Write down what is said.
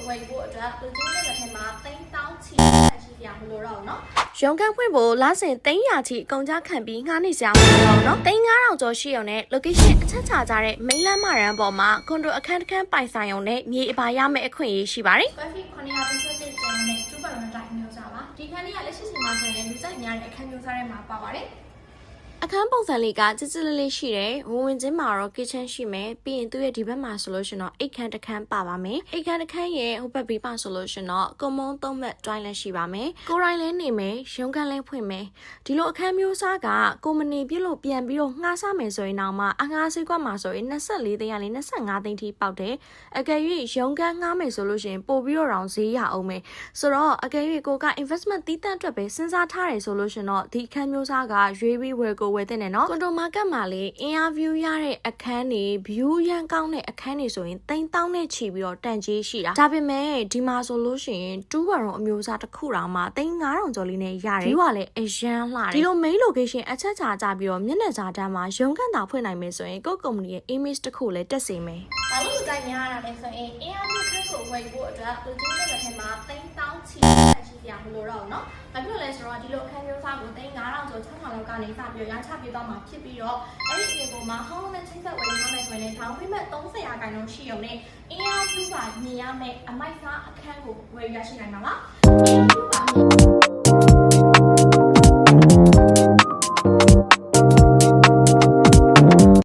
ဝယ်ဖို့အတွက်လူချင်းတွေလက်ထဲမှာ3000ချီတက်ရှိကြမလို့တော့နော်ရုံးခန်းဖွင့်ဖို့လစဉ်300ချီအကုန်ကြခံပြီးငှားနေကြမှာတော့နော်3000ကျော်ရှိရုံနဲ့ location အချက်ချကြတဲ့မိန်းလမ်းမရန်ပေါ်မှာကွန်ဒိုအခန်းတစ်ခန်းပိုင်ဆိုင်ရုံနဲ့မြေအပါရမယ့်အခွင့်အရေးရှိပါတယ်။ Coffee 900ကျင်းနဲ့2ပတ်လုံးတိုင်းမျိုးစားပါဒီခန်းလေးကလက်ရှိစီမှာဆိုရင်လူကြိုက်များတဲ့အခန်းမျိုးစားထဲမှာပါပါတယ်အခန်းပုံစံလေးကကြစ်ကြစ်လေးလေးရှိတယ်။ဝင်ချင်းမှာတော့ kitchen ရှိမယ်။ပြီးရင်သူ့ရဲ့ဒီဘက်မှာဆိုလို့ရှင်တော့အိတ်ခန်းတစ်ခန်းပါပါမယ်။အိတ်ခန်းတစ်ခန်းရဲ့ဟိုဘက်ဘေးပါဆိုလို့ရှင်တော့ကွန်မုံ3မှတ် တွိုင်းလည်းရှိပါမယ်။ကိုရိုင်းလည်းနေမယ်။ရုံးခန်းလည်းဖွင့်မယ်။ဒီလိုအခန်းမျိုးစားကကိုမနေပြလို့ပြန်ပြီးတော့ငှားစားမယ်ဆိုရင်တော့မှအငှားစိတ်ကွက်မှာဆိုရင်24သိန်းကနေ25သိန်းထိပေါက်တယ်။အကယ်၍ရုံးခန်းငှားမယ်ဆိုလို့ရှင်ပို့ပြီးတော့တောင်ဈေးရအောင်မယ်။ဆိုတော့အကယ်၍ကိုက investment တီးတန့်အတွက်ပဲစဉ်းစားထားတယ်ဆိုလို့ရှင်တော့ဒီအခန်းမျိုးစားကရွေးပြီးဝယ်ကိုဝယ်တဲ့နော်ကွန်ဒိုမာကတ်မှာလေ interview ရတဲ့အခန်းတွေ view ရန်ကောင်းတဲ့အခန်းတွေဆိုရင်3000နဲ့ချီပြီးတော့တန်ကြေးရှိတာဒါပေမဲ့ဒီမှာဆိုလို့ရှိရင်2ဘာရုံအမျိုးအစားတစ်ခုတောင်မှ3000ကျော်လေးနဲ့ရတယ် view ကလည်းအရန်လှတယ်ဒီလို main location အချက်ချကြပြီးတော့မျက်နှာစာတန်းမှာရုံးခန်းသာဖွင့်နိုင်မယ်ဆိုရင်ကိုယ့် company ရဲ့ image တစ်ခုလည်းတက်စေမယ်ဘာလို့ကြိုက်များရတာလဲဆိုရင် interview ခန်းကိုဝယ်ဖို့အတွက်လူချင်းတွေလက်ထဲမှာ3000ချီတက်ရှိကြမလို့တော့နော်ဘာဖြစ်လို့လဲဆိုတော့ဒီလိုအခန်းမျိုးစားကို5000ကျော်6000လောက်ကနေစပြီးရောင်းချပေးသွားမှာဖြစ်ပြီးတော့အဲ့ဒီအပေါ်မှာဟောင်းနဲ့ချိတ်ဆက်ဝယ်ရမယ်ဆိုရင်ထောင်ပြမဲ့30ရာခိုင်နှုန်းရှိရုံနဲ့အင်အားပြုပါမြင်ရမယ်အမိုက်စားအခန်းကိုဝယ်ရရှိနိုင်မှာပါအင်အားပြုပါ